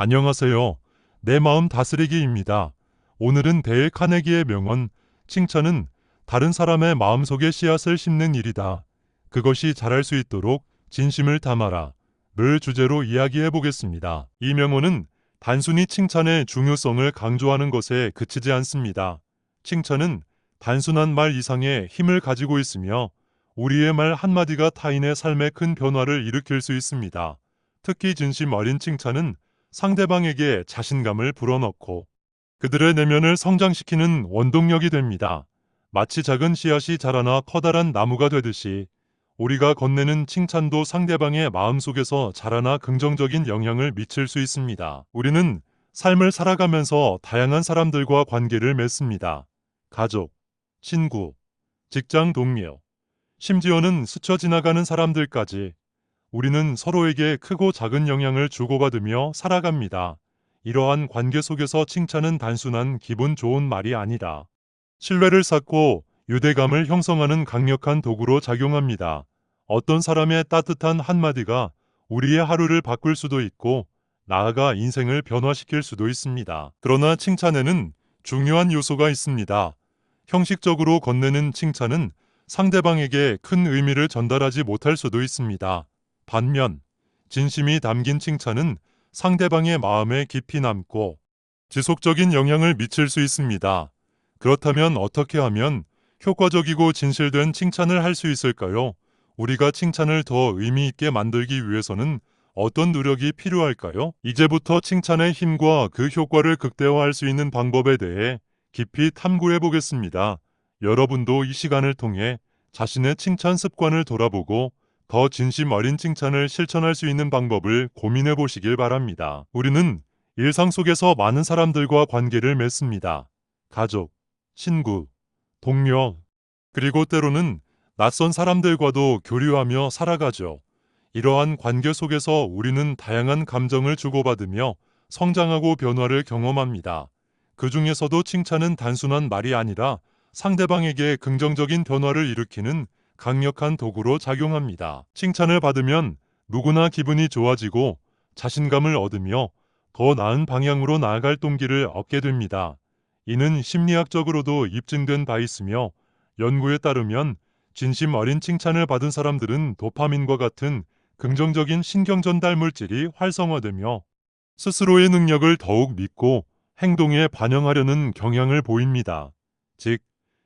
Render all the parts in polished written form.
안녕하세요. 내 마음 다스리기입니다. 오늘은 데일 카네기의 명언, 칭찬은 다른 사람의 마음속에 씨앗을 심는 일이다. 그것이 자랄 수 있도록 진심을 담아라. 를 주제로 이야기해 보겠습니다. 이 명언은 단순히 칭찬의 중요성을 강조하는 것에 그치지 않습니다. 칭찬은 단순한 말 이상의 힘을 가지고 있으며 우리의 말 한마디가 타인의 삶에 큰 변화를 일으킬 수 있습니다. 특히 진심 어린 칭찬은 상대방에게 자신감을 불어넣고 그들의 내면을 성장시키는 원동력이 됩니다. 마치 작은 씨앗이 자라나 커다란 나무가 되듯이 우리가 건네는 칭찬도 상대방의 마음속에서 자라나 긍정적인 영향을 미칠 수 있습니다. 우리는 삶을 살아가면서 다양한 사람들과 관계를 맺습니다. 가족, 친구, 직장 동료, 심지어는 스쳐 지나가는 사람들까지 우리는 서로에게 크고 작은 영향을 주고받으며 살아갑니다. 이러한 관계 속에서 칭찬은 단순한 기분 좋은 말이 아니라 신뢰를 쌓고 유대감을 형성하는 강력한 도구로 작용합니다. 어떤 사람의 따뜻한 한마디가 우리의 하루를 바꿀 수도 있고 나아가 인생을 변화시킬 수도 있습니다. 그러나 칭찬에는 중요한 요소가 있습니다. 형식적으로 건네는 칭찬은 상대방에게 큰 의미를 전달하지 못할 수도 있습니다. 반면 진심이 담긴 칭찬은 상대방의 마음에 깊이 남고 지속적인 영향을 미칠 수 있습니다. 그렇다면 어떻게 하면 효과적이고 진실된 칭찬을 할 수 있을까요? 우리가 칭찬을 더 의미 있게 만들기 위해서는 어떤 노력이 필요할까요? 이제부터 칭찬의 힘과 그 효과를 극대화할 수 있는 방법에 대해 깊이 탐구해 보겠습니다. 여러분도 이 시간을 통해 자신의 칭찬 습관을 돌아보고 더 진심 어린 칭찬을 실천할 수 있는 방법을 고민해 보시길 바랍니다. 우리는 일상 속에서 많은 사람들과 관계를 맺습니다. 가족, 친구, 동료, 그리고 때로는 낯선 사람들과도 교류하며 살아가죠. 이러한 관계 속에서 우리는 다양한 감정을 주고받으며 성장하고 변화를 경험합니다. 그 중에서도 칭찬은 단순한 말이 아니라 상대방에게 긍정적인 변화를 일으키는 강력한 도구로 작용합니다. 칭찬을 받으면 누구나 기분이 좋아지고 자신감을 얻으며 더 나은 방향으로 나아갈 동기를 얻게 됩니다. 이는 심리학적으로도 입증된 바 있으며 연구에 따르면 진심 어린 칭찬을 받은 사람들은 도파민과 같은 긍정적인 신경 전달 물질이 활성화되며 스스로의 능력을 더욱 믿고 행동에 반영하려는 경향을 보입니다. 즉,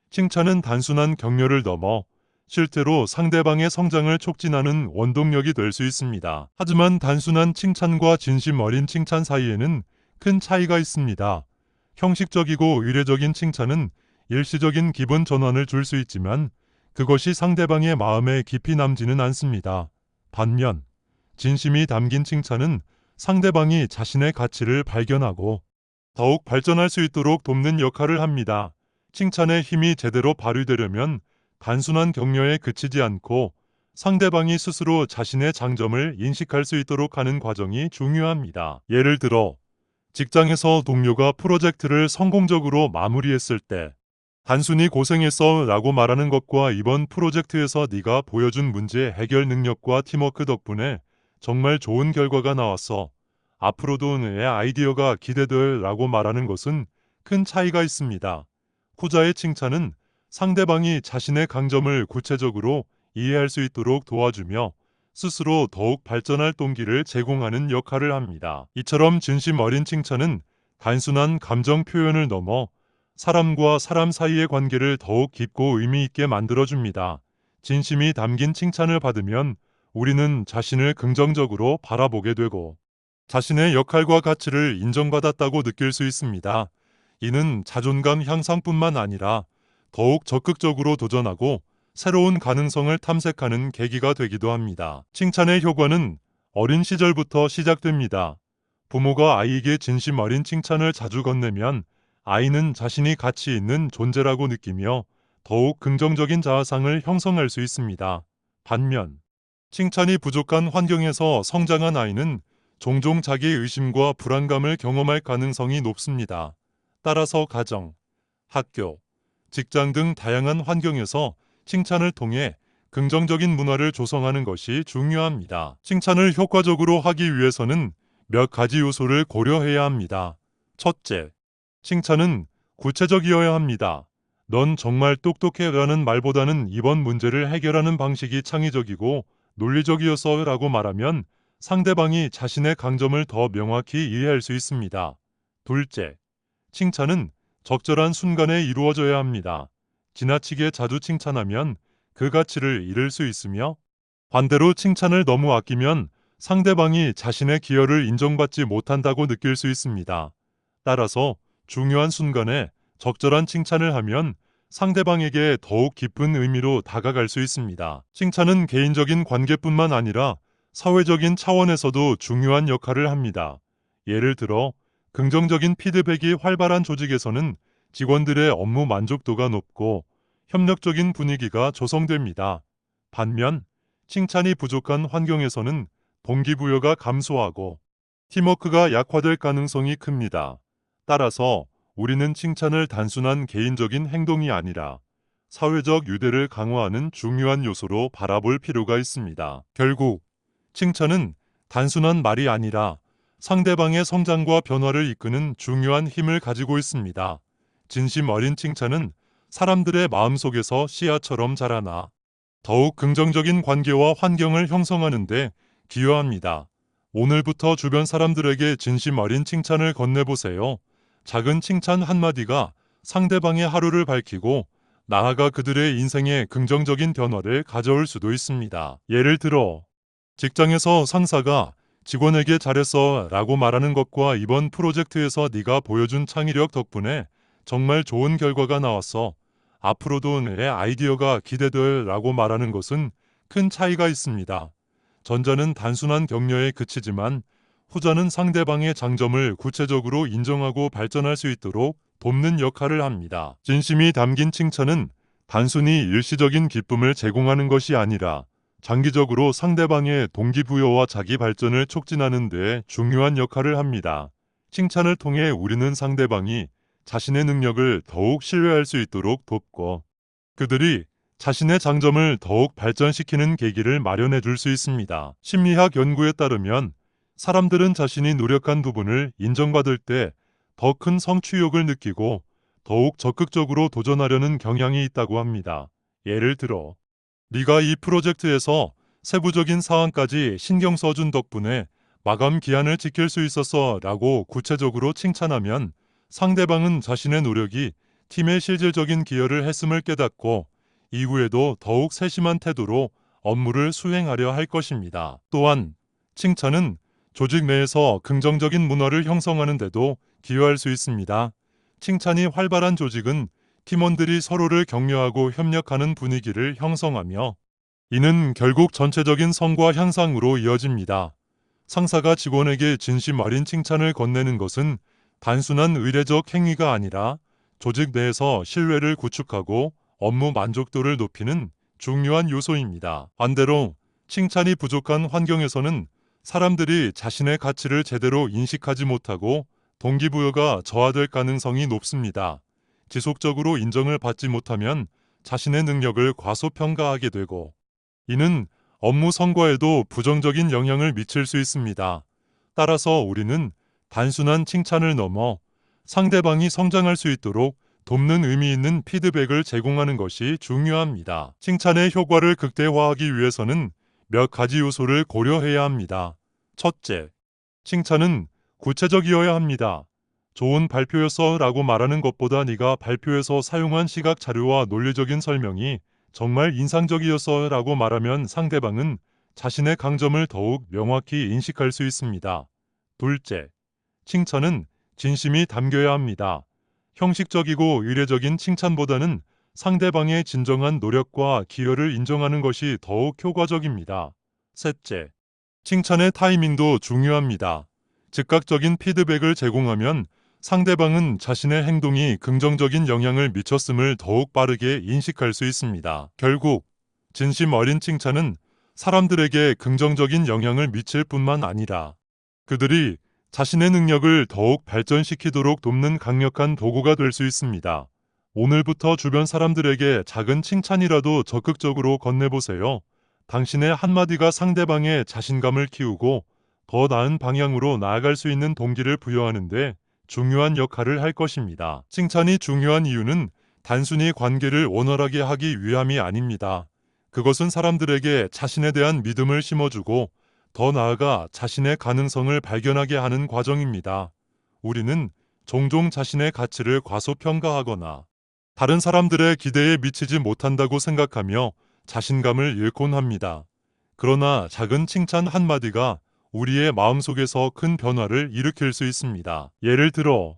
칭찬은 단순한 격려를 넘어 실제로 상대방의 성장을 촉진하는 원동력이 될 수 있습니다. 하지만 단순한 칭찬과 진심 어린 칭찬 사이에는 큰 차이가 있습니다. 형식적이고 의례적인 칭찬은 일시적인 기분 전환을 줄 수 있지만 그것이 상대방의 마음에 깊이 남지는 않습니다. 반면 진심이 담긴 칭찬은 상대방이 자신의 가치를 발견하고 더욱 발전할 수 있도록 돕는 역할을 합니다. 칭찬의 힘이 제대로 발휘되려면 단순한 격려에 그치지 않고 상대방이 스스로 자신의 장점을 인식할 수 있도록 하는 과정이 중요합니다. 예를 들어 직장에서 동료가 프로젝트를 성공적으로 마무리했을 때 단순히 고생했어 라고 말하는 것과 이번 프로젝트에서 네가 보여준 문제 해결 능력과 팀워크 덕분에 정말 좋은 결과가 나왔어. 앞으로도 내 아이디어가 기대돼 라고 말하는 것은 큰 차이가 있습니다. 후자의 칭찬은 상대방이 자신의 강점을 구체적으로 이해할 수 있도록 도와주며 스스로 더욱 발전할 동기를 제공하는 역할을 합니다. 이처럼 진심 어린 칭찬은 단순한 감정 표현을 넘어 사람과 사람 사이의 관계를 더욱 깊고 의미 있게 만들어줍니다. 진심이 담긴 칭찬을 받으면 우리는 자신을 긍정적으로 바라보게 되고 자신의 역할과 가치를 인정받았다고 느낄 수 있습니다. 이는 자존감 향상뿐만 아니라 더욱 적극적으로 도전하고 새로운 가능성을 탐색하는 계기가 되기도 합니다. 칭찬의 효과는 어린 시절부터 시작됩니다. 부모가 아이에게 진심 어린 칭찬을 자주 건네면 아이는 자신이 가치 있는 존재라고 느끼며 더욱 긍정적인 자아상을 형성할 수 있습니다. 반면 칭찬이 부족한 환경에서 성장한 아이는 종종 자기 의심과 불안감을 경험할 가능성이 높습니다. 따라서 가정, 학교, 직장 등 다양한 환경에서 칭찬을 통해 긍정적인 문화를 조성하는 것이 중요합니다. 칭찬을 효과적으로 하기 위해서는 몇 가지 요소를 고려해야 합니다. 첫째, 칭찬은 구체적이어야 합니다. 넌 정말 똑똑해라는 말보다는 이번 문제를 해결하는 방식이 창의적이고 논리적이어서 라고 말하면 상대방이 자신의 강점을 더 명확히 이해할 수 있습니다. 둘째, 칭찬은 적절한 순간에 이루어져야 합니다. 지나치게 자주 칭찬하면 그 가치를 잃을 수 있으며 반대로 칭찬을 너무 아끼면 상대방이 자신의 기여를 인정받지 못한다고 느낄 수 있습니다. 따라서 중요한 순간에 적절한 칭찬을 하면 상대방에게 더욱 깊은 의미로 다가갈 수 있습니다. 칭찬은 개인적인 관계뿐만 아니라 사회적인 차원에서도 중요한 역할을 합니다. 예를 들어 긍정적인 피드백이 활발한 조직에서는 직원들의 업무 만족도가 높고 협력적인 분위기가 조성됩니다. 반면 칭찬이 부족한 환경에서는 동기부여가 감소하고 팀워크가 약화될 가능성이 큽니다. 따라서 우리는 칭찬을 단순한 개인적인 행동이 아니라 사회적 유대를 강화하는 중요한 요소로 바라볼 필요가 있습니다. 결국 칭찬은 단순한 말이 아니라 상대방의 성장과 변화를 이끄는 중요한 힘을 가지고 있습니다. 진심 어린 칭찬은 사람들의 마음속에서 씨앗처럼 자라나 더욱 긍정적인 관계와 환경을 형성하는 데 기여합니다. 오늘부터 주변 사람들에게 진심 어린 칭찬을 건네보세요. 작은 칭찬 한마디가 상대방의 하루를 밝히고 나아가 그들의 인생에 긍정적인 변화를 가져올 수도 있습니다. 예를 들어 직장에서 상사가 직원에게 잘했어 라고 말하는 것과 이번 프로젝트에서 네가 보여준 창의력 덕분에 정말 좋은 결과가 나왔어. 앞으로도 내 아이디어가 기대돼 라고 말하는 것은 큰 차이가 있습니다. 전자는 단순한 격려에 그치지만 후자는 상대방의 장점을 구체적으로 인정하고 발전할 수 있도록 돕는 역할을 합니다. 진심이 담긴 칭찬은 단순히 일시적인 기쁨을 제공하는 것이 아니라 장기적으로 상대방의 동기부여와 자기 발전을 촉진하는 데 중요한 역할을 합니다. 칭찬을 통해 우리는 상대방이 자신의 능력을 더욱 신뢰할 수 있도록 돕고 그들이 자신의 장점을 더욱 발전시키는 계기를 마련해 줄 수 있습니다. 심리학 연구에 따르면 사람들은 자신이 노력한 부분을 인정받을 때 더 큰 성취욕을 느끼고 더욱 적극적으로 도전하려는 경향이 있다고 합니다. 예를 들어 네가 이 프로젝트에서 세부적인 사항까지 신경 써준 덕분에 마감 기한을 지킬 수 있었어 라고 구체적으로 칭찬하면 상대방은 자신의 노력이 팀의 실질적인 기여를 했음을 깨닫고 이후에도 더욱 세심한 태도로 업무를 수행하려 할 것입니다. 또한 칭찬은 조직 내에서 긍정적인 문화를 형성하는 데도 기여할 수 있습니다. 칭찬이 활발한 조직은 팀원들이 서로를 격려하고 협력하는 분위기를 형성하며 이는 결국 전체적인 성과 향상으로 이어집니다. 상사가 직원에게 진심 어린 칭찬을 건네는 것은 단순한 의례적 행위가 아니라 조직 내에서 신뢰를 구축하고 업무 만족도를 높이는 중요한 요소입니다. 반대로 칭찬이 부족한 환경에서는 사람들이 자신의 가치를 제대로 인식하지 못하고 동기부여가 저하될 가능성이 높습니다. 지속적으로 인정을 받지 못하면 자신의 능력을 과소평가하게 되고 이는 업무 성과에도 부정적인 영향을 미칠 수 있습니다. 따라서 우리는 단순한 칭찬을 넘어 상대방이 성장할 수 있도록 돕는 의미 있는 피드백을 제공하는 것이 중요합니다. 칭찬의 효과를 극대화하기 위해서는 몇 가지 요소를 고려해야 합니다. 첫째, 칭찬은 구체적이어야 합니다. 좋은 발표였어 라고 말하는 것보다 네가 발표에서 사용한 시각 자료와 논리적인 설명이 정말 인상적이었어 라고 말하면 상대방은 자신의 강점을 더욱 명확히 인식할 수 있습니다. 둘째, 칭찬은 진심이 담겨야 합니다. 형식적이고 의례적인 칭찬보다는 상대방의 진정한 노력과 기여를 인정하는 것이 더욱 효과적입니다. 셋째, 칭찬의 타이밍도 중요합니다. 즉각적인 피드백을 제공하면 상대방은 자신의 행동이 긍정적인 영향을 미쳤음을 더욱 빠르게 인식할 수 있습니다. 결국 진심 어린 칭찬은 사람들에게 긍정적인 영향을 미칠 뿐만 아니라 그들이 자신의 능력을 더욱 발전시키도록 돕는 강력한 도구가 될 수 있습니다. 오늘부터 주변 사람들에게 작은 칭찬이라도 적극적으로 건네보세요. 당신의 한마디가 상대방의 자신감을 키우고 더 나은 방향으로 나아갈 수 있는 동기를 부여하는데 중요한 역할을 할 것입니다. 칭찬이 중요한 이유는 단순히 관계를 원활하게 하기 위함이 아닙니다. 그것은 사람들에게 자신에 대한 믿음을 심어주고 더 나아가 자신의 가능성을 발견하게 하는 과정입니다. 우리는 종종 자신의 가치를 과소평가하거나 다른 사람들의 기대에 미치지 못한다고 생각하며 자신감을 잃곤 합니다. 그러나 작은 칭찬 한마디가 우리의 마음속에서 큰 변화를 일으킬 수 있습니다. 예를 들어,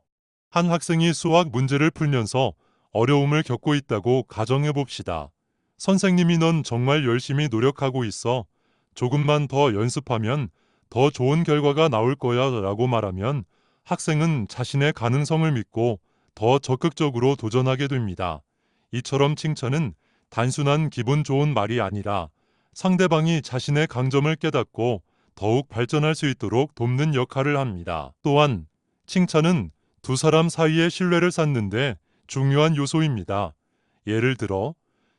한 학생이 수학 문제를 풀면서 어려움을 겪고 있다고 가정해 봅시다. 선생님이 넌 정말 열심히 노력하고 있어. 조금만 더 연습하면 더 좋은 결과가 나올 거야 라고 말하면 학생은 자신의 가능성을 믿고 더 적극적으로 도전하게 됩니다. 이처럼 칭찬은 단순한 기분 좋은 말이 아니라 상대방이 자신의 강점을 깨닫고 더욱 발전할 수 있도록 돕는 역할을 합니다. 또한 칭찬은 두 사람 사이의 신뢰를 쌓는데 중요한 요소입니다. 예를 들어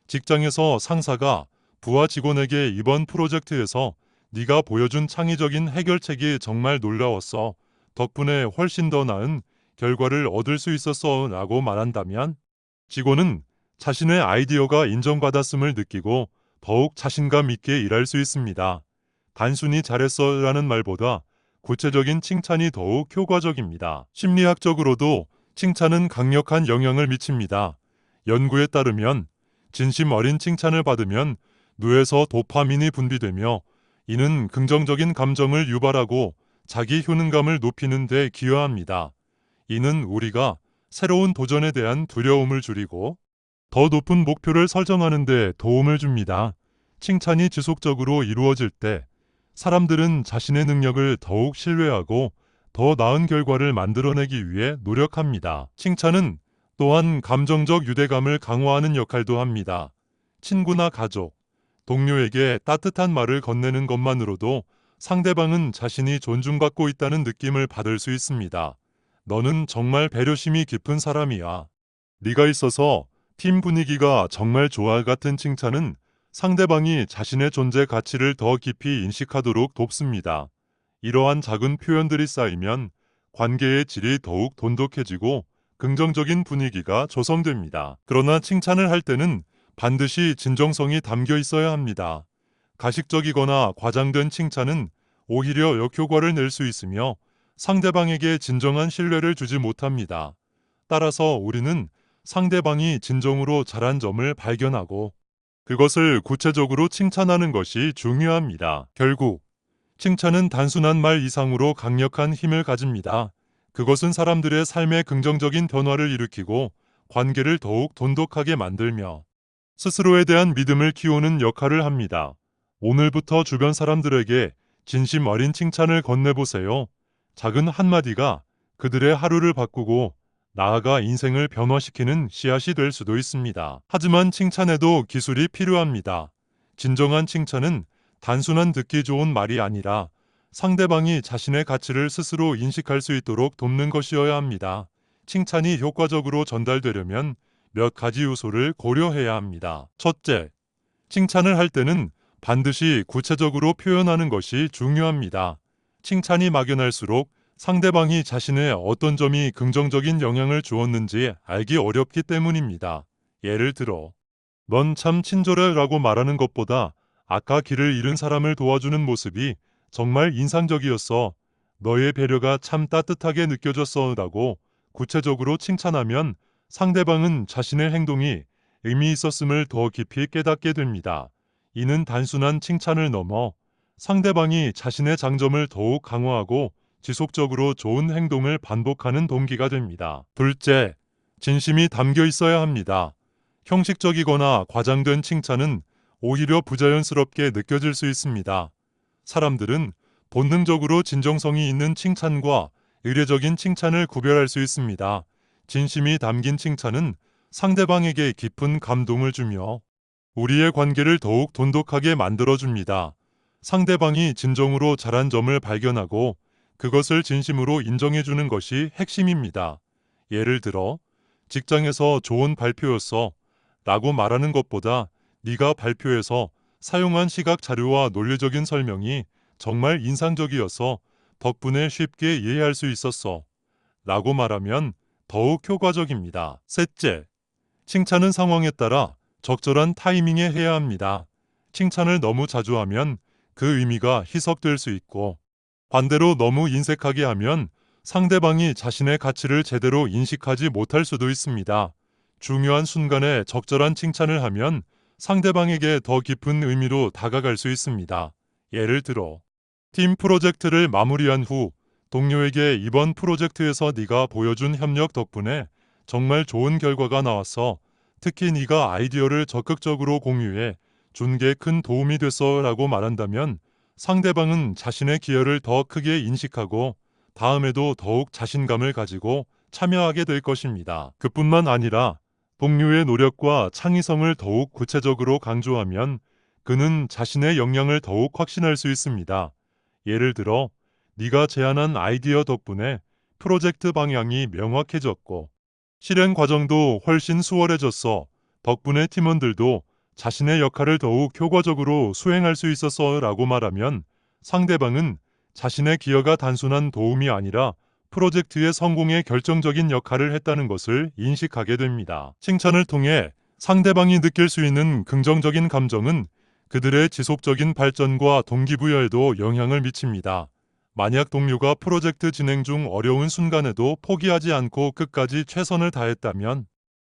직장에서 상사가 부하 직원에게 이번 프로젝트에서 네가 보여준 창의적인 해결책이 정말 놀라웠어. 덕분에 훨씬 더 나은 결과를 얻을 수 있었어 라고 말한다면 직원은 자신의 아이디어가 인정받았음을 느끼고 더욱 자신감 있게 일할 수 있습니다. 단순히 잘했어 라는 말보다 구체적인 칭찬이 더욱 효과적입니다. 심리학적으로도 칭찬은 강력한 영향을 미칩니다. 연구에 따르면 진심 어린 칭찬을 받으면 뇌에서 도파민이 분비되며 이는 긍정적인 감정을 유발하고 자기 효능감을 높이는 데 기여합니다. 이는 우리가 새로운 도전에 대한 두려움을 줄이고 더 높은 목표를 설정하는 데 도움을 줍니다. 칭찬이 지속적으로 이루어질 때 사람들은 자신의 능력을 더욱 신뢰하고 더 나은 결과를 만들어내기 위해 노력합니다. 칭찬은 또한 감정적 유대감을 강화하는 역할도 합니다. 친구나 가족, 동료에게 따뜻한 말을 건네는 것만으로도 상대방은 자신이 존중받고 있다는 느낌을 받을 수 있습니다. 너는 정말 배려심이 깊은 사람이야. 네가 있어서 팀 분위기가 정말 좋아 같은 칭찬은 상대방이 자신의 존재 가치를 더 깊이 인식하도록 돕습니다. 이러한 작은 표현들이 쌓이면 관계의 질이 더욱 돈독해지고 긍정적인 분위기가 조성됩니다. 그러나 칭찬을 할 때는 반드시 진정성이 담겨 있어야 합니다. 가식적이거나 과장된 칭찬은 오히려 역효과를 낼 수 있으며 상대방에게 진정한 신뢰를 주지 못합니다. 따라서 우리는 상대방이 진정으로 잘한 점을 발견하고 그것을 구체적으로 칭찬하는 것이 중요합니다. 결국 칭찬은 단순한 말 이상으로 강력한 힘을 가집니다. 그것은 사람들의 삶에 긍정적인 변화를 일으키고 관계를 더욱 돈독하게 만들며 스스로에 대한 믿음을 키우는 역할을 합니다. 오늘부터 주변 사람들에게 진심 어린 칭찬을 건네보세요. 작은 한마디가 그들의 하루를 바꾸고 나아가 인생을 변화시키는 씨앗이 될 수도 있습니다. 하지만 칭찬에도 기술이 필요합니다. 진정한 칭찬은 단순한 듣기 좋은 말이 아니라 상대방이 자신의 가치를 스스로 인식할 수 있도록 돕는 것이어야 합니다. 칭찬이 효과적으로 전달되려면 몇 가지 요소를 고려해야 합니다. 첫째, 칭찬을 할 때는 반드시 구체적으로 표현하는 것이 중요합니다. 칭찬이 막연할수록 상대방이 자신의 어떤 점이 긍정적인 영향을 주었는지 알기 어렵기 때문입니다. 예를 들어, 넌 참 친절해 라고 말하는 것보다 아까 길을 잃은 사람을 도와주는 모습이 정말 인상적이었어. 너의 배려가 참 따뜻하게 느껴졌어 라고 구체적으로 칭찬하면 상대방은 자신의 행동이 의미 있었음을 더 깊이 깨닫게 됩니다. 이는 단순한 칭찬을 넘어 상대방이 자신의 장점을 더욱 강화하고 지속적으로 좋은 행동을 반복하는 동기가 됩니다. 둘째, 진심이 담겨 있어야 합니다. 형식적이거나 과장된 칭찬은 오히려 부자연스럽게 느껴질 수 있습니다. 사람들은 본능적으로 진정성이 있는 칭찬과 의례적인 칭찬을 구별할 수 있습니다. 진심이 담긴 칭찬은 상대방에게 깊은 감동을 주며 우리의 관계를 더욱 돈독하게 만들어줍니다. 상대방이 진정으로 잘한 점을 발견하고 그것을 진심으로 인정해주는 것이 핵심입니다. 예를 들어, 직장에서 좋은 발표였어 라고 말하는 것보다 네가 발표에서 사용한 시각 자료와 논리적인 설명이 정말 인상적이어서 덕분에 쉽게 이해할 수 있었어. 라고 말하면 더욱 효과적입니다. 셋째, 칭찬은 상황에 따라 적절한 타이밍에 해야 합니다. 칭찬을 너무 자주 하면 그 의미가 희석될 수 있고, 반대로 너무 인색하게 하면 상대방이 자신의 가치를 제대로 인식하지 못할 수도 있습니다. 중요한 순간에 적절한 칭찬을 하면 상대방에게 더 깊은 의미로 다가갈 수 있습니다. 예를 들어, 팀 프로젝트를 마무리한 후 동료에게 이번 프로젝트에서 네가 보여준 협력 덕분에 정말 좋은 결과가 나왔어. 특히 네가 아이디어를 적극적으로 공유해 준 게 큰 도움이 됐어 라고 말한다면 상대방은 자신의 기여를 더 크게 인식하고 다음에도 더욱 자신감을 가지고 참여하게 될 것입니다. 그뿐만 아니라 동료의 노력과 창의성을 더욱 구체적으로 강조하면 그는 자신의 역량을 더욱 확신할 수 있습니다. 예를 들어, 네가 제안한 아이디어 덕분에 프로젝트 방향이 명확해졌고 실행 과정도 훨씬 수월해졌어. 덕분에 팀원들도 자신의 역할을 더욱 효과적으로 수행할 수 있었어 라고 말하면 상대방은 자신의 기여가 단순한 도움이 아니라 프로젝트의 성공에 결정적인 역할을 했다는 것을 인식하게 됩니다. 칭찬을 통해 상대방이 느낄 수 있는 긍정적인 감정은 그들의 지속적인 발전과 동기부여에도 영향을 미칩니다. 만약 동료가 프로젝트 진행 중 어려운 순간에도 포기하지 않고 끝까지 최선을 다했다면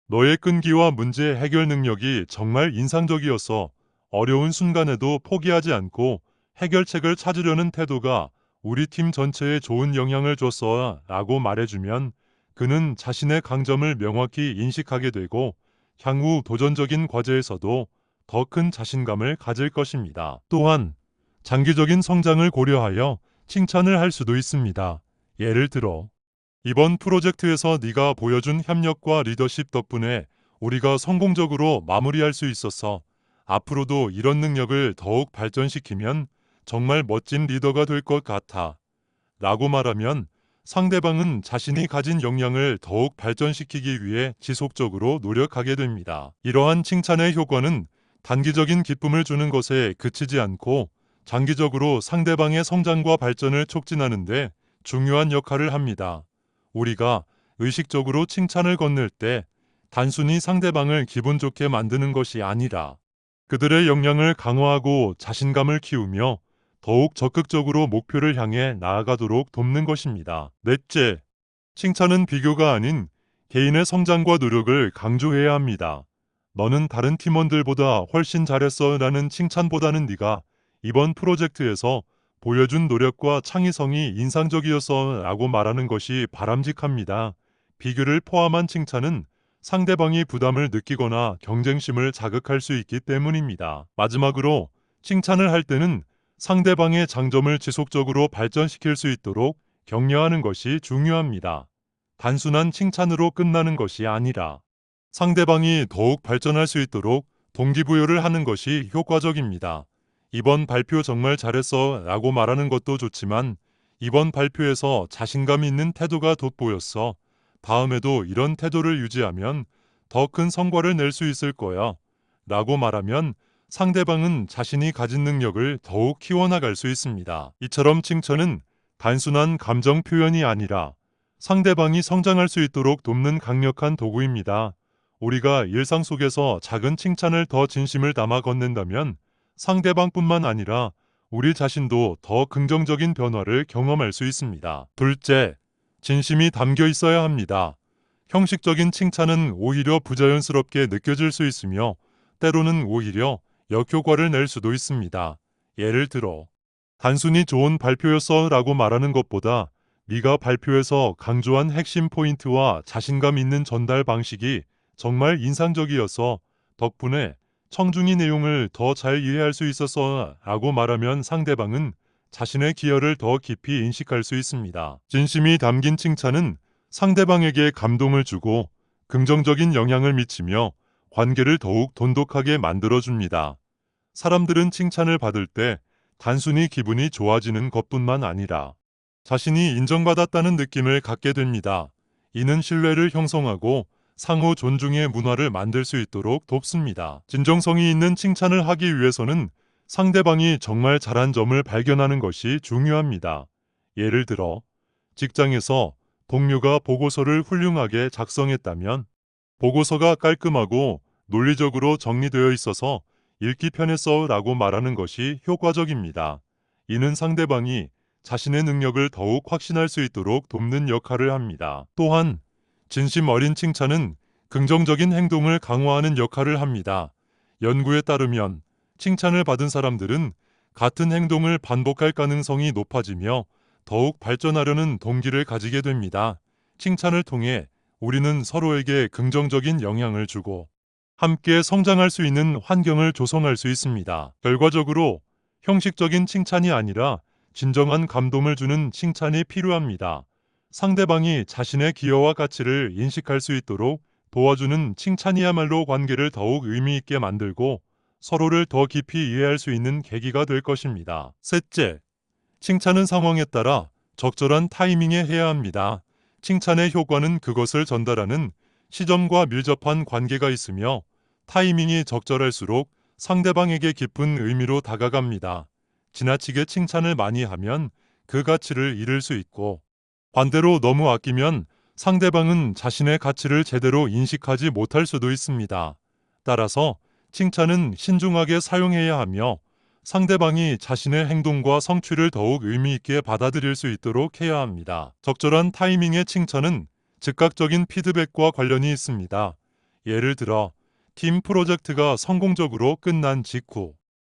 너의 끈기와 문제 해결 능력이 정말 인상적이어서 어려운 순간에도 포기하지 않고 해결책을 찾으려는 태도가 우리 팀 전체에 좋은 영향을 줬어 라고 말해주면 그는 자신의 강점을 명확히 인식하게 되고 향후 도전적인 과제에서도 더 큰 자신감을 가질 것입니다. 또한 장기적인 성장을 고려하여 칭찬을 할 수도 있습니다. 예를 들어, 이번 프로젝트에서 네가 보여준 협력과 리더십 덕분에 우리가 성공적으로 마무리할 수 있었어. 앞으로도 이런 능력을 더욱 발전시키면 정말 멋진 리더가 될 것 같아. 라고 말하면 상대방은 자신이 가진 역량을 더욱 발전시키기 위해 지속적으로 노력하게 됩니다. 이러한 칭찬의 효과는 단기적인 기쁨을 주는 것에 그치지 않고 장기적으로 상대방의 성장과 발전을 촉진하는데 중요한 역할을 합니다. 우리가 의식적으로 칭찬을 건넬 때 단순히 상대방을 기분 좋게 만드는 것이 아니라 그들의 역량을 강화하고 자신감을 키우며 더욱 적극적으로 목표를 향해 나아가도록 돕는 것입니다. 넷째, 칭찬은 비교가 아닌 개인의 성장과 노력을 강조해야 합니다. 너는 다른 팀원들보다 훨씬 잘했어 라는 칭찬보다는 네가 이번 프로젝트에서 보여준 노력과 창의성이 인상적이었어 라고 말하는 것이 바람직합니다. 비교를 포함한 칭찬은 상대방이 부담을 느끼거나 경쟁심을 자극할 수 있기 때문입니다. 마지막으로 칭찬을 할 때는 상대방의 장점을 지속적으로 발전시킬 수 있도록 격려하는 것이 중요합니다. 단순한 칭찬으로 끝나는 것이 아니라 상대방이 더욱 발전할 수 있도록 동기부여를 하는 것이 효과적입니다. 이번 발표 정말 잘했어 라고 말하는 것도 좋지만 이번 발표에서 자신감 있는 태도가 돋보였어. 다음에도 이런 태도를 유지하면 더 큰 성과를 낼 수 있을 거야. 라고 말하면 상대방은 자신이 가진 능력을 더욱 키워나갈 수 있습니다. 이처럼 칭찬은 단순한 감정 표현이 아니라 상대방이 성장할 수 있도록 돕는 강력한 도구입니다. 우리가 일상 속에서 작은 칭찬을 더 진심을 담아 건넨다면 상대방뿐만 아니라 우리 자신도 더 긍정적인 변화를 경험할 수 있습니다. 둘째, 진심이 담겨 있어야 합니다. 형식적인 칭찬은 오히려 부자연스럽게 느껴질 수 있으며 때로는 오히려 역효과를 낼 수도 있습니다. 예를 들어, 단순히 좋은 발표였어 라고 말하는 것보다 네가 발표에서 강조한 핵심 포인트와 자신감 있는 전달 방식이 정말 인상적이어서 덕분에 청중이 내용을 더 잘 이해할 수 있었어 라고 말하면 상대방은 자신의 기여를 더 깊이 인식할 수 있습니다. 진심이 담긴 칭찬은 상대방에게 감동을 주고 긍정적인 영향을 미치며 관계를 더욱 돈독하게 만들어줍니다. 사람들은 칭찬을 받을 때 단순히 기분이 좋아지는 것뿐만 아니라 자신이 인정받았다는 느낌을 갖게 됩니다. 이는 신뢰를 형성하고 상호 존중의 문화를 만들 수 있도록 돕습니다. 진정성이 있는 칭찬을 하기 위해서는 상대방이 정말 잘한 점을 발견하는 것이 중요합니다. 예를 들어, 직장에서 동료가 보고서를 훌륭하게 작성했다면 보고서가 깔끔하고 논리적으로 정리되어 있어서 읽기 편했어 라고 말하는 것이 효과적입니다. 이는 상대방이 자신의 능력을 더욱 확신할 수 있도록 돕는 역할을 합니다. 또한 진심 어린 칭찬은 긍정적인 행동을 강화하는 역할을 합니다. 연구에 따르면 칭찬을 받은 사람들은 같은 행동을 반복할 가능성이 높아지며 더욱 발전하려는 동기를 가지게 됩니다. 칭찬을 통해 우리는 서로에게 긍정적인 영향을 주고 함께 성장할 수 있는 환경을 조성할 수 있습니다. 결과적으로 형식적인 칭찬이 아니라 진정한 감동을 주는 칭찬이 필요합니다. 상대방이 자신의 기여와 가치를 인식할 수 있도록 도와주는 칭찬이야말로 관계를 더욱 의미 있게 만들고 서로를 더 깊이 이해할 수 있는 계기가 될 것입니다. 셋째, 칭찬은 상황에 따라 적절한 타이밍에 해야 합니다. 칭찬의 효과는 그것을 전달하는 시점과 밀접한 관계가 있으며 타이밍이 적절할수록 상대방에게 깊은 의미로 다가갑니다. 지나치게 칭찬을 많이 하면 그 가치를 잃을 수 있고 반대로 너무 아끼면 상대방은 자신의 가치를 제대로 인식하지 못할 수도 있습니다. 따라서 칭찬은 신중하게 사용해야 하며 상대방이 자신의 행동과 성취를 더욱 의미 있게 받아들일 수 있도록 해야 합니다. 적절한 타이밍의 칭찬은 즉각적인 피드백과 관련이 있습니다. 예를 들어 팀 프로젝트가 성공적으로 끝난 직후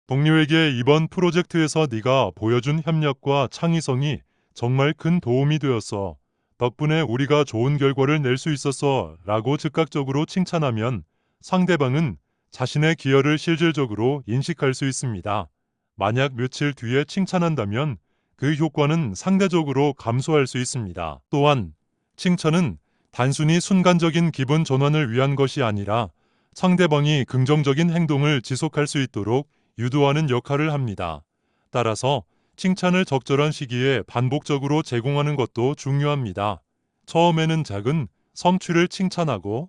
동료에게 이번 프로젝트에서 네가 보여준 협력과 창의성이 정말 큰 도움이 되었어. 덕분에 우리가 좋은 결과를 낼 수 있었어 라고 즉각적으로 칭찬하면 상대방은 자신의 기여를 실질적으로 인식할 수 있습니다. 만약 며칠 뒤에 칭찬한다면 그 효과는 상대적으로 감소할 수 있습니다. 또한 칭찬은 단순히 순간적인 기분 전환을 위한 것이 아니라 상대방이 긍정적인 행동을 지속할 수 있도록 유도하는 역할을 합니다. 따라서 칭찬을 적절한 시기에 반복적으로 제공하는 것도 중요합니다. 처음에는 작은 성취를 칭찬하고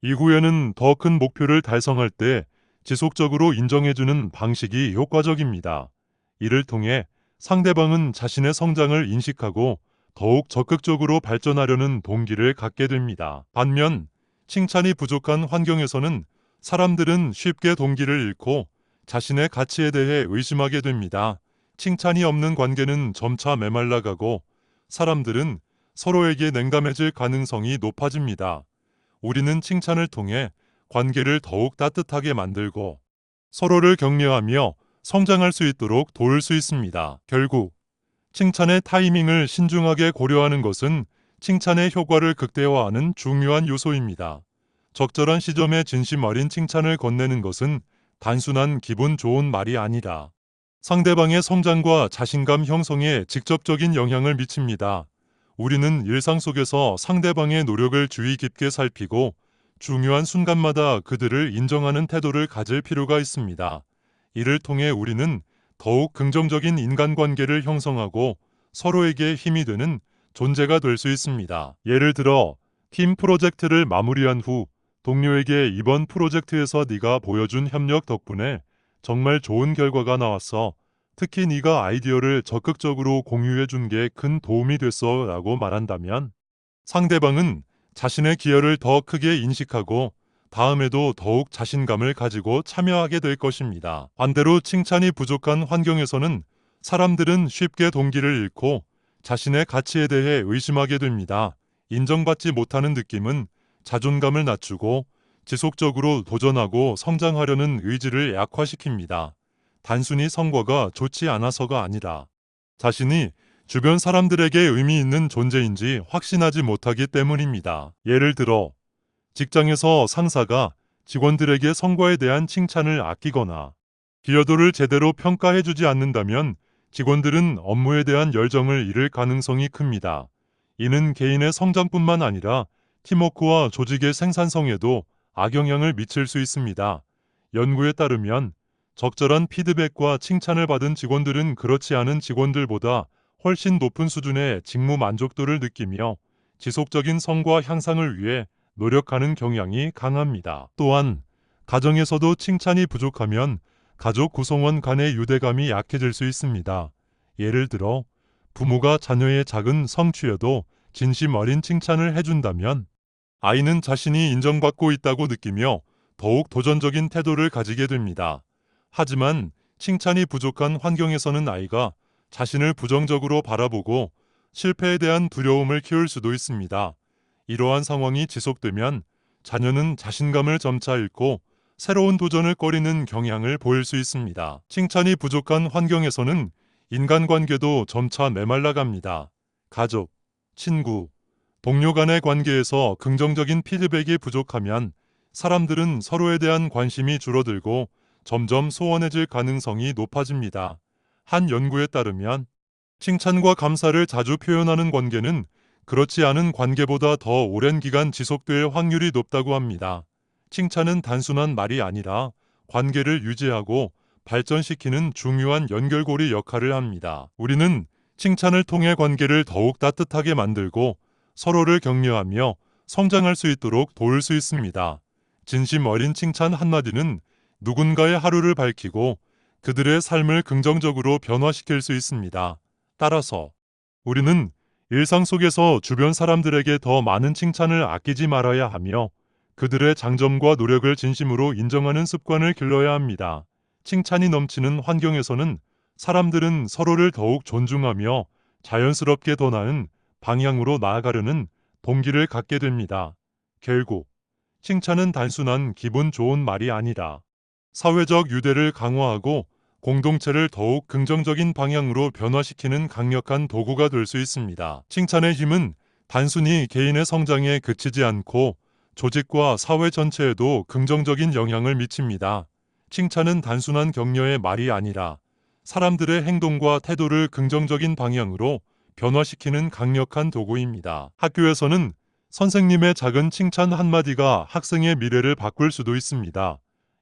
이후에는 더 큰 목표를 달성할 때 지속적으로 인정해주는 방식이 효과적입니다. 이를 통해 상대방은 자신의 성장을 인식하고 더욱 적극적으로 발전하려는 동기를 갖게 됩니다. 반면 칭찬이 부족한 환경에서는 사람들은 쉽게 동기를 잃고 자신의 가치에 대해 의심하게 됩니다. 칭찬이 없는 관계는 점차 메말라가고 사람들은 서로에게 냉담해질 가능성이 높아집니다. 우리는 칭찬을 통해 관계를 더욱 따뜻하게 만들고 서로를 격려하며 성장할 수 있도록 도울 수 있습니다. 결국 칭찬의 타이밍을 신중하게 고려하는 것은 칭찬의 효과를 극대화하는 중요한 요소입니다. 적절한 시점에 진심 어린 칭찬을 건네는 것은 단순한 기분 좋은 말이 아니라 상대방의 성장과 자신감 형성에 직접적인 영향을 미칩니다. 우리는 일상 속에서 상대방의 노력을 주의 깊게 살피고 중요한 순간마다 그들을 인정하는 태도를 가질 필요가 있습니다. 이를 통해 우리는 더욱 긍정적인 인간관계를 형성하고 서로에게 힘이 되는 존재가 될 수 있습니다. 예를 들어 팀 프로젝트를 마무리한 후 동료에게 이번 프로젝트에서 네가 보여준 협력 덕분에 정말 좋은 결과가 나왔어. 특히 네가 아이디어를 적극적으로 공유해 준 게 큰 도움이 됐어 라고 말한다면 상대방은 자신의 기여를 더 크게 인식하고 다음에도 더욱 자신감을 가지고 참여하게 될 것입니다. 반대로 칭찬이 부족한 환경에서는 사람들은 쉽게 동기를 잃고 자신의 가치에 대해 의심하게 됩니다. 인정받지 못하는 느낌은 자존감을 낮추고 지속적으로 도전하고 성장하려는 의지를 약화시킵니다. 단순히 성과가 좋지 않아서가 아니라 자신이 주변 사람들에게 의미 있는 존재인지 확신하지 못하기 때문입니다. 예를 들어 직장에서 상사가 직원들에게 성과에 대한 칭찬을 아끼거나 기여도를 제대로 평가해주지 않는다면 직원들은 업무에 대한 열정을 잃을 가능성이 큽니다. 이는 개인의 성장뿐만 아니라 팀워크와 조직의 생산성에도 악영향을 미칠 수 있습니다. 연구에 따르면 적절한 피드백과 칭찬을 받은 직원들은 그렇지 않은 직원들보다 훨씬 높은 수준의 직무 만족도를 느끼며 지속적인 성과 향상을 위해 노력하는 경향이 강합니다. 또한 가정에서도 칭찬이 부족하면 가족 구성원 간의 유대감이 약해질 수 있습니다. 예를 들어 부모가 자녀의 작은 성취에도 진심 어린 칭찬을 해준다면 아이는 자신이 인정받고 있다고 느끼며 더욱 도전적인 태도를 가지게 됩니다. 하지만 칭찬이 부족한 환경에서는 아이가 자신을 부정적으로 바라보고 실패에 대한 두려움을 키울 수도 있습니다. 이러한 상황이 지속되면 자녀는 자신감을 점차 잃고 새로운 도전을 꺼리는 경향을 보일 수 있습니다. 칭찬이 부족한 환경에서는 인간관계도 점차 메말라갑니다. 가족, 친구, 동료 간의 관계에서 긍정적인 피드백이 부족하면 사람들은 서로에 대한 관심이 줄어들고 점점 소원해질 가능성이 높아집니다. 한 연구에 따르면 칭찬과 감사를 자주 표현하는 관계는 그렇지 않은 관계보다 더 오랜 기간 지속될 확률이 높다고 합니다. 칭찬은 단순한 말이 아니라 관계를 유지하고 발전시키는 중요한 연결고리 역할을 합니다. 우리는 칭찬을 통해 관계를 더욱 따뜻하게 만들고 서로를 격려하며 성장할 수 있도록 도울 수 있습니다. 진심 어린 칭찬 한마디는 누군가의 하루를 밝히고 그들의 삶을 긍정적으로 변화시킬 수 있습니다. 따라서 우리는 일상 속에서 주변 사람들에게 더 많은 칭찬을 아끼지 말아야 하며 그들의 장점과 노력을 진심으로 인정하는 습관을 길러야 합니다. 칭찬이 넘치는 환경에서는 사람들은 서로를 더욱 존중하며 자연스럽게 더 나은 방향으로 나아가려는 동기를 갖게 됩니다. 결국 칭찬은 단순한 기분 좋은 말이 아니라 사회적 유대를 강화하고 공동체를 더욱 긍정적인 방향으로 변화시키는 강력한 도구가 될 수 있습니다. 칭찬의 힘은 단순히 개인의 성장에 그치지 않고 조직과 사회 전체에도 긍정적인 영향을 미칩니다. 칭찬은 단순한 격려의 말이 아니라 사람들의 행동과 태도를 긍정적인 방향으로 변화시키는 강력한 도구입니다. 학교에서는 선생님의 작은 칭찬 한마디가 학생의 미래를 바꿀 수도 있습니다.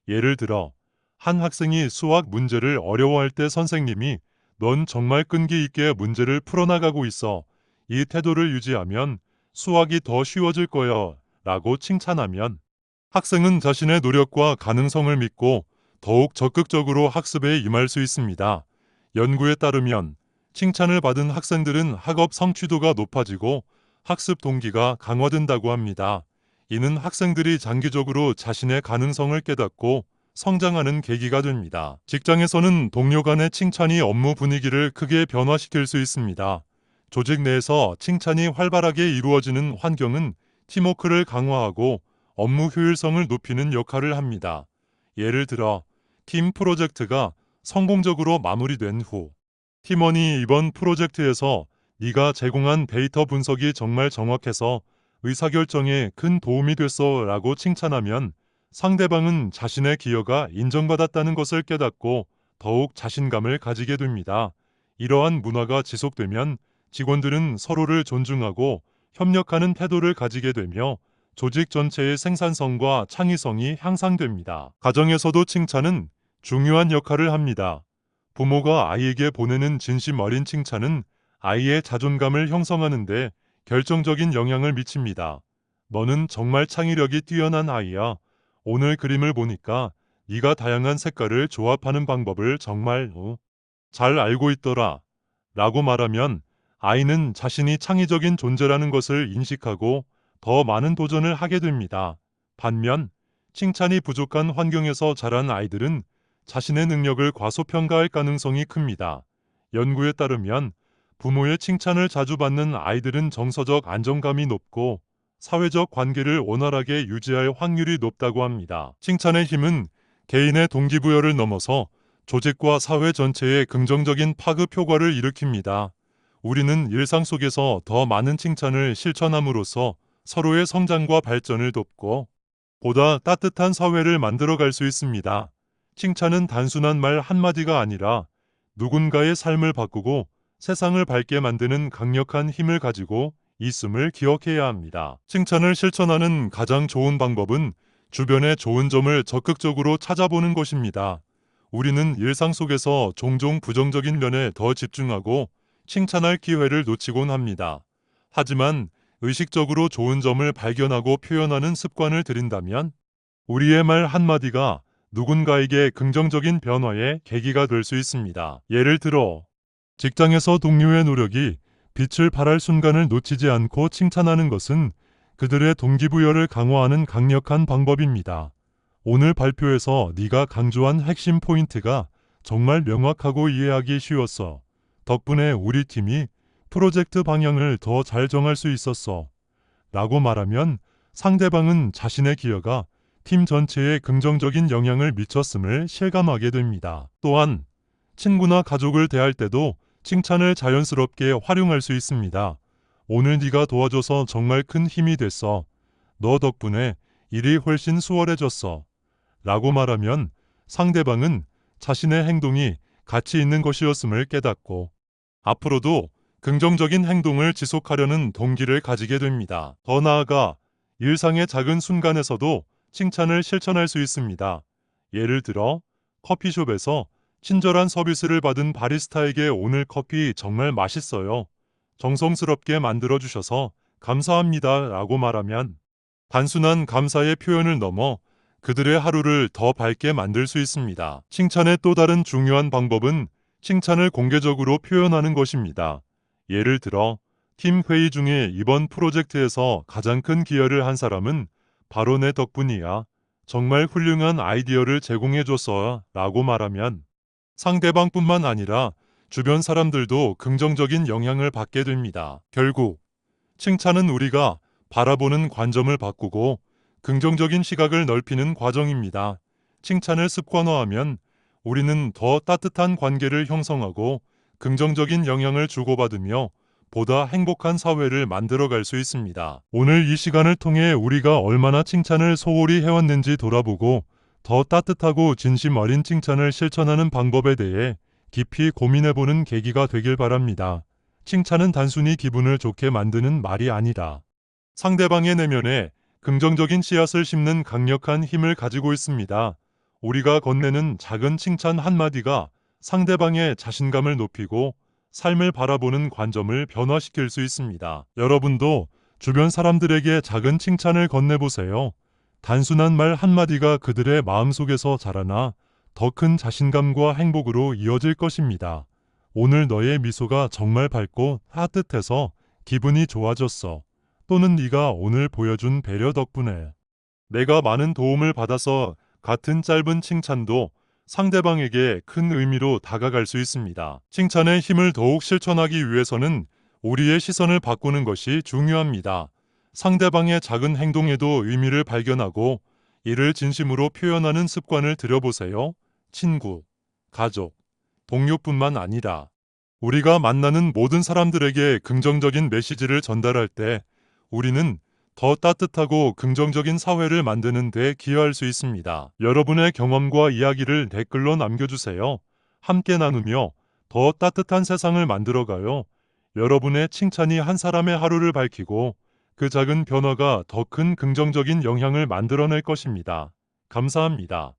예를 들어 한 학생이 수학 문제를 어려워할 때 선생님이 "넌 정말 끈기 있게 문제를 풀어나가고 있어. 이 태도를 유지하면 수학이 더 쉬워질 거야 라고 칭찬하면 학생은 자신의 노력과 가능성을 믿고 더욱 적극적으로 학습에 임할 수 있습니다. 연구에 따르면 칭찬을 받은 학생들은 학업 성취도가 높아지고 학습 동기가 강화된다고 합니다. 이는 학생들이 장기적으로 자신의 가능성을 깨닫고 성장하는 계기가 됩니다. 직장에서는 동료 간의 칭찬이 업무 분위기를 크게 변화시킬 수 있습니다. 조직 내에서 칭찬이 활발하게 이루어지는 환경은 팀워크를 강화하고 업무 효율성을 높이는 역할을 합니다. 예를 들어 팀 프로젝트가 성공적으로 마무리된 후 팀원이 "이번 프로젝트에서 네가 제공한 데이터 분석이 정말 정확해서 의사결정에 큰 도움이 됐어 라고 칭찬하면 상대방은 자신의 기여가 인정받았다는 것을 깨닫고 더욱 자신감을 가지게 됩니다. 이러한 문화가 지속되면 직원들은 서로를 존중하고 협력하는 태도를 가지게 되며 조직 전체의 생산성과 창의성이 향상됩니다. 가정에서도 칭찬은 중요한 역할을 합니다. 부모가 아이에게 보내는 진심 어린 칭찬은 아이의 자존감을 형성하는 데 결정적인 영향을 미칩니다. "너는 정말 창의력이 뛰어난 아이야. 오늘 그림을 보니까 네가 다양한 색깔을 조합하는 방법을 정말 잘 알고 있더라 라고 말하면 아이는 자신이 창의적인 존재라는 것을 인식하고 더 많은 도전을 하게 됩니다. 반면 칭찬이 부족한 환경에서 자란 아이들은 자신의 능력을 과소평가할 가능성이 큽니다. 연구에 따르면 부모의 칭찬을 자주 받는 아이들은 정서적 안정감이 높고 사회적 관계를 원활하게 유지할 확률이 높다고 합니다. 칭찬의 힘은 개인의 동기부여를 넘어서 조직과 사회 전체에 긍정적인 파급 효과를 일으킵니다. 우리는 일상 속에서 더 많은 칭찬을 실천함으로써 서로의 성장과 발전을 돕고 보다 따뜻한 사회를 만들어갈 수 있습니다. 칭찬은 단순한 말 한마디가 아니라 누군가의 삶을 바꾸고 세상을 밝게 만드는 강력한 힘을 가지고 있음을 기억해야 합니다. 칭찬을 실천하는 가장 좋은 방법은 주변의 좋은 점을 적극적으로 찾아보는 것입니다. 우리는 일상 속에서 종종 부정적인 면에 더 집중하고 칭찬할 기회를 놓치곤 합니다. 하지만 의식적으로 좋은 점을 발견하고 표현하는 습관을 들인다면 우리의 말 한마디가 누군가에게 긍정적인 변화의 계기가 될 수 있습니다. 예를 들어, 직장에서 동료의 노력이 빛을 발할 순간을 놓치지 않고 칭찬하는 것은 그들의 동기부여를 강화하는 강력한 방법입니다. 오늘 발표에서 네가 강조한 핵심 포인트가 정말 명확하고 이해하기 쉬웠어. 덕분에 우리 팀이 프로젝트 방향을 더 잘 정할 수 있었어. 라고 말하면 상대방은 자신의 기여가 팀 전체에 긍정적인 영향을 미쳤음을 실감하게 됩니다. 또한 친구나 가족을 대할 때도 칭찬을 자연스럽게 활용할 수 있습니다. 오늘 네가 도와줘서 정말 큰 힘이 됐어. 너 덕분에 일이 훨씬 수월해졌어. 라고 말하면 상대방은 자신의 행동이 가치 있는 것이었음을 깨닫고 앞으로도 긍정적인 행동을 지속하려는 동기를 가지게 됩니다. 더 나아가 일상의 작은 순간에서도 칭찬을 실천할 수 있습니다. 예를 들어 커피숍에서 친절한 서비스를 받은 바리스타에게 오늘 커피 정말 맛있어요. 정성스럽게 만들어주셔서 감사합니다. 라고 말하면 단순한 감사의 표현을 넘어 그들의 하루를 더 밝게 만들 수 있습니다. 칭찬의 또 다른 중요한 방법은 칭찬을 공개적으로 표현하는 것입니다. 예를 들어 팀 회의 중에 이번 프로젝트에서 가장 큰 기여를 한 사람은 바로 내 덕분이야. 정말 훌륭한 아이디어를 제공해줬어. 라고 말하면 상대방뿐만 아니라 주변 사람들도 긍정적인 영향을 받게 됩니다. 결국 칭찬은 우리가 바라보는 관점을 바꾸고 긍정적인 시각을 넓히는 과정입니다. 칭찬을 습관화하면 우리는 더 따뜻한 관계를 형성하고 긍정적인 영향을 주고받으며 보다 행복한 사회를 만들어갈 수 있습니다. 오늘 이 시간을 통해 우리가 얼마나 칭찬을 소홀히 해왔는지 돌아보고 더 따뜻하고 진심 어린 칭찬을 실천하는 방법에 대해 깊이 고민해보는 계기가 되길 바랍니다. 칭찬은 단순히 기분을 좋게 만드는 말이 아니라 상대방의 내면에 긍정적인 씨앗을 심는 강력한 힘을 가지고 있습니다. 우리가 건네는 작은 칭찬 한마디가 상대방의 자신감을 높이고 삶을 바라보는 관점을 변화시킬 수 있습니다. 여러분도 주변 사람들에게 작은 칭찬을 건네보세요. 단순한 말 한마디가 그들의 마음속에서 자라나 더 큰 자신감과 행복으로 이어질 것입니다. 오늘 너의 미소가 정말 밝고 따뜻해서 기분이 좋아졌어. 또는 네가 오늘 보여준 배려 덕분에 내가 많은 도움을 받아서 같은 짧은 칭찬도 상대방에게 큰 의미로 다가갈 수 있습니다. 칭찬의 힘을 더욱 실천하기 위해서는 우리의 시선을 바꾸는 것이 중요합니다. 상대방의 작은 행동에도 의미를 발견하고 이를 진심으로 표현하는 습관을 들여보세요. 친구, 가족, 동료뿐만 아니라 우리가 만나는 모든 사람들에게 긍정적인 메시지를 전달할 때 우리는 더 따뜻하고 긍정적인 사회를 만드는 데 기여할 수 있습니다. 여러분의 경험과 이야기를 댓글로 남겨주세요. 함께 나누며 더 따뜻한 세상을 만들어가요. 여러분의 칭찬이 한 사람의 하루를 밝히고 그 작은 변화가 더 큰 긍정적인 영향을 만들어낼 것입니다. 감사합니다.